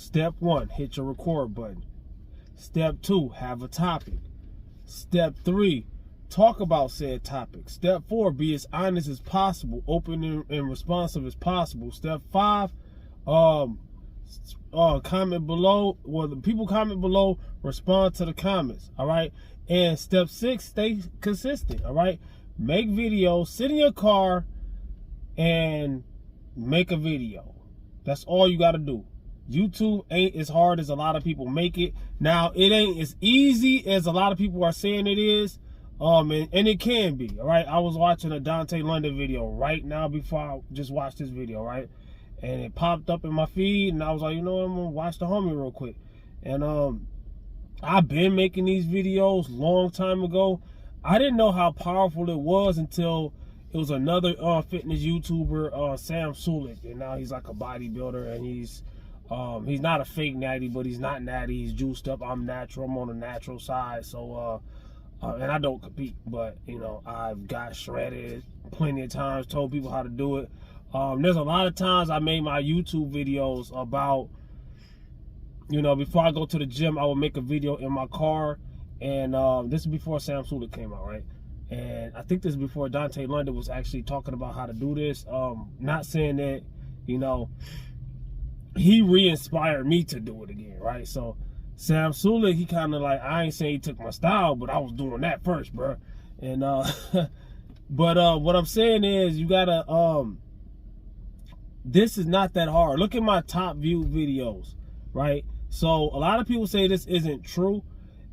Step 1, hit your record button. Step 2, have a topic. Step 3, talk about said topic. Step 4, be as honest as possible, open and responsive as possible. Step 5, comment below. Well, the people comment below, respond to the comments. All right. And step 6, stay consistent. All right. Make videos. Sit in your car and make a video. That's all you got to do. YouTube ain't as hard as a lot of people make it. Now, it ain't as easy as a lot of people are saying it is. And it can be. All right. I was watching a Dontay London video right now before I just watched this video. Right. And it popped up in my feed, and I was like, you know what, I'm gonna watch the homie real quick. And I've been making these videos long time ago. I didn't know how powerful it was until it was another fitness YouTuber, Sam Sulik, and now he's like a bodybuilder, and he's not a fake natty, but he's not natty. He's juiced up. I'm natural. I'm on the natural side. So and I don't compete, but you know, I've got shredded plenty of times, told people how to do it. There's a lot of times I made my YouTube videos about, you know, before I go to the gym, I would make a video in my car. And this is before Sam Sulik came out, right? And I think this is before Dontay London was actually talking about how to do this. Not saying that, you know, he re-inspired me to do it again, right? So Sam Sulik, he kind of like, I ain't saying he took my style, but I was doing that first, bro. And but what I'm saying is, you gotta this is not that hard. Look at my top view videos, right? So a lot of people say this isn't true,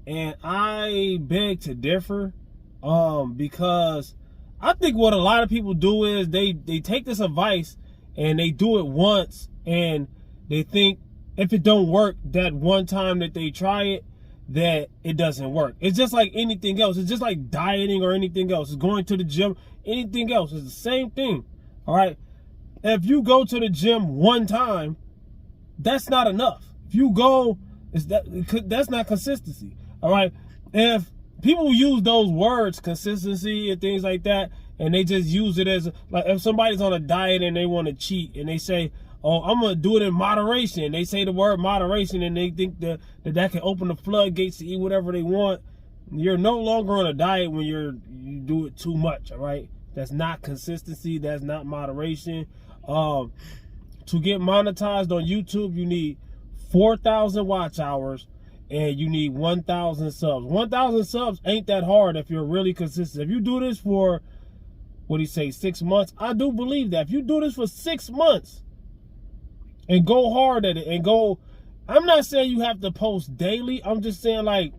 and I beg to differ, because I think what a lot of people do is they take this advice and they do it once, and they think if it don't work that one time that they try it, that it doesn't work. It's just like anything else. It's just like dieting or anything else. It's going to the gym, anything else. It's the same thing, all right? If you go to the gym one time, that's not enough. If you go, that's not consistency, all right? If people use those words, consistency and things like that, and they just use it as, like, if somebody's on a diet and they want to cheat and they say, oh, I'm going to do it in moderation. They say the word moderation and they think that can open the floodgates to eat whatever they want. You're no longer on a diet when you do it too much, all right? That's not consistency. That's not moderation. To get monetized on YouTube, you need 4,000 watch hours and you need 1,000 subs. 1,000 subs ain't that hard if you're really consistent. If you do this for, what do you say, 6 months? I do believe that. If you do this for 6 months and go hard at it and go, I'm not saying you have to post daily. I'm just saying, like,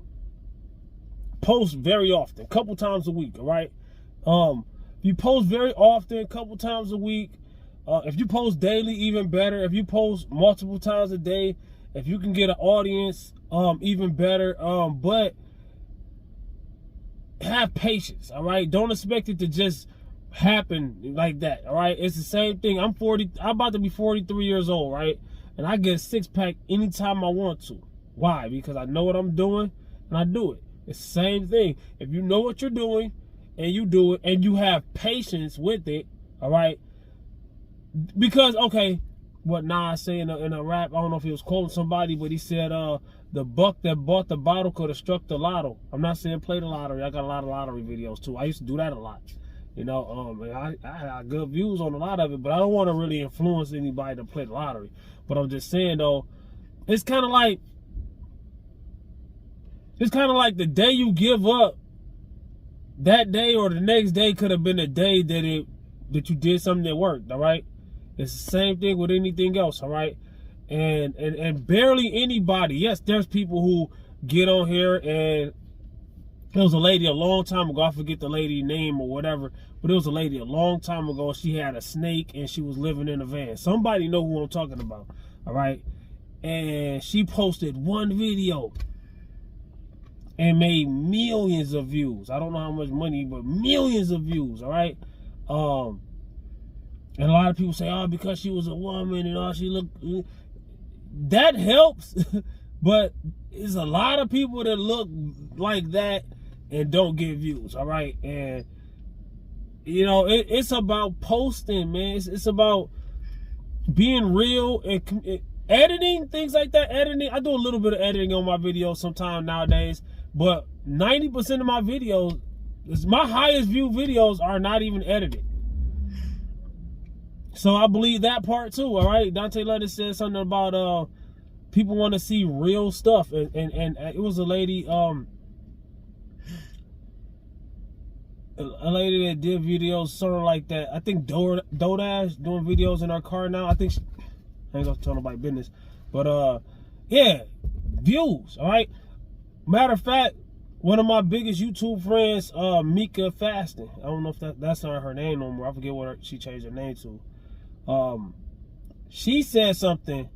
post very often, a couple times a week, all right? If you post very often, a couple times a week, if you post daily, even better. If you post multiple times a day, if you can get an audience, even better. But have patience, all right? Don't expect it to just happen like that, all right? It's the same thing. I'm about to be 43 years old, right? And I get a six-pack anytime I want to. Why? Because I know what I'm doing, and I do it. It's the same thing. If you know what you're doing, and you do it, and you have patience with it, all right? Because, okay, what Nas say in a rap, I don't know if he was quoting somebody, but he said, the buck that bought the bottle could have struck the lotto. I'm not saying play the lottery. I got a lot of lottery videos, too. I used to do that a lot. You know, I had good views on a lot of it, but I don't want to really influence anybody to play the lottery. But I'm just saying, though, it's kind of like the day you give up, that day or the next day could have been the day that you did something that worked, all right? It's the same thing with anything else, all right? And barely anybody, yes, there's people who get on here, and there was a lady a long time ago, I forget the lady's name or whatever, but it was a lady a long time ago, she had a snake and she was living in a van. Somebody know who I'm talking about, all right? And she posted one video and made millions of views. I don't know how much money, but millions of views, all right? And a lot of people say, oh, because she was a woman and all, she looked. That helps, but there's a lot of people that look like that and don't get views, all right? And, you know, it's about posting, man. It's about being real. And editing, things like that, editing. I do a little bit of editing on my videos sometime nowadays, but 90% of my videos, my highest view videos are not even edited. So I believe that part too, all right? Dontay Letter said something about people want to see real stuff. And it was a lady, a lady that did videos sort of like that. I think Dodash doing videos in her car now. I think I ain't gonna tell nobody business. But yeah, views, all right? Matter of fact, one of my biggest YouTube friends, Mika Fasting. I don't know if that's not her name no more. I forget what she changed her name to. She said something.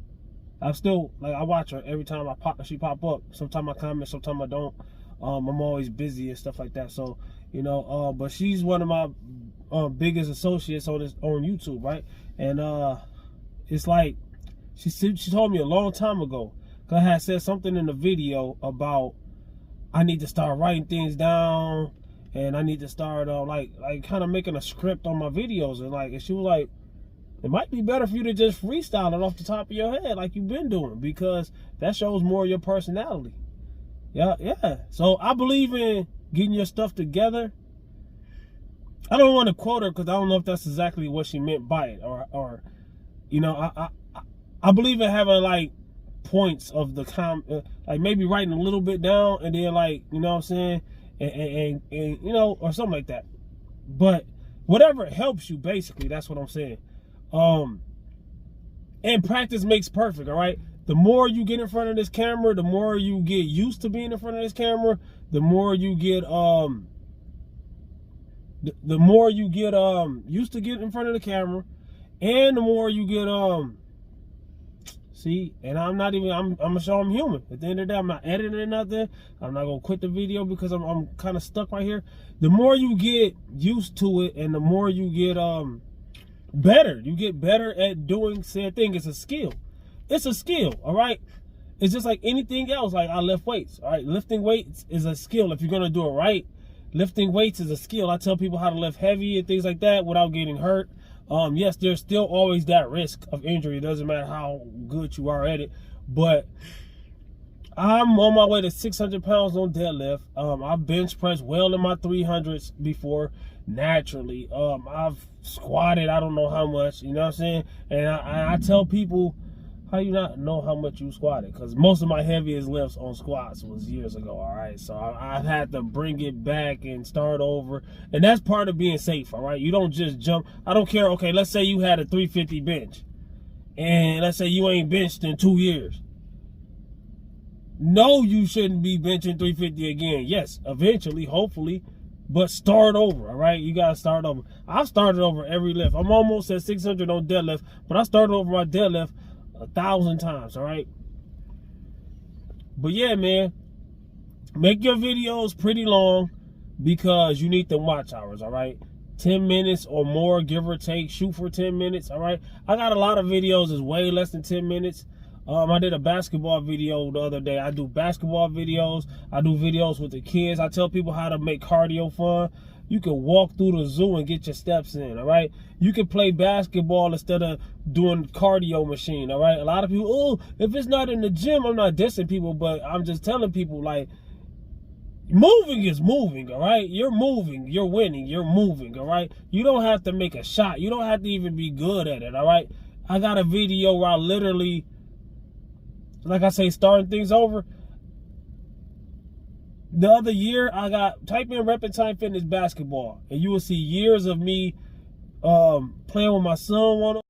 I still, like, I watch her every time she pop up. Sometimes I comment, sometimes I don't. I'm always busy and stuff like that. So, you know, but she's one of my biggest associates on YouTube, right? And it's like she told me a long time ago, because I had said something in the video about I need to start writing things down, and I need to start like kind of making a script on my videos, and she was like, it might be better for you to just freestyle it off the top of your head like you've been doing, because that shows more of your personality. Yeah. So I believe in getting your stuff together. I don't want to quote her because I don't know if that's exactly what she meant by it, or you know, I believe in having like points of the like maybe writing a little bit down and then, like, you know what I'm saying, and you know, or something like that. But whatever helps you, basically, that's what I'm saying. And practice makes perfect, all right? The more you get in front of this camera, the more you get used to being in front of this camera, the more you get used to getting in front of the camera, and the more you get see, and I'm gonna show I'm human. At the end of the day, I'm not editing or nothing. I'm not gonna quit the video because I'm kind of stuck right here. The more you get used to it, and the more you get better. You get better at doing said thing. It's a skill. It's a skill, all right? It's just like anything else. Like, I lift weights, all right? Lifting weights is a skill. If you're going to do it right, lifting weights is a skill. I tell people how to lift heavy and things like that without getting hurt. Yes, there's still always that risk of injury. It doesn't matter how good you are at it. But I'm on my way to 600 pounds on deadlift. I've bench pressed well in my 300s before, naturally. I've squatted, I don't know how much, you know what I'm saying? And I tell people, how you not know how much you squatted? Because most of my heaviest lifts on squats was years ago, all right? So I've had to bring it back and start over. And that's part of being safe, all right? You don't just jump. I don't care. Okay, let's say you had a 350 bench. And let's say you ain't benched in 2 years. No, you shouldn't be benching 350 again. Yes, eventually, hopefully. But start over, all right? You got to start over. I've started over every lift. I'm almost at 600 on deadlift, but I started over my deadlift 1,000 times, all right? But yeah, man, make your videos pretty long because you need the watch hours, all right? 10 minutes or more, give or take. Shoot for 10 minutes, all right? I got a lot of videos that's way less than 10 minutes. I did a basketball video the other day. I do basketball videos. I do videos with the kids. I tell people how to make cardio fun. You can walk through the zoo and get your steps in, all right? You can play basketball instead of doing cardio machine, all right? A lot of people, oh, if it's not in the gym, I'm not dissing people, but I'm just telling people, like, moving is moving, all right? You're moving, you're winning, you're moving, all right? You don't have to make a shot. You don't have to even be good at it, all right? I got a video where I literally, like I say, starting things over. The other year, I got, type in Rep and Time Fitness basketball, and you will see years of me playing with my son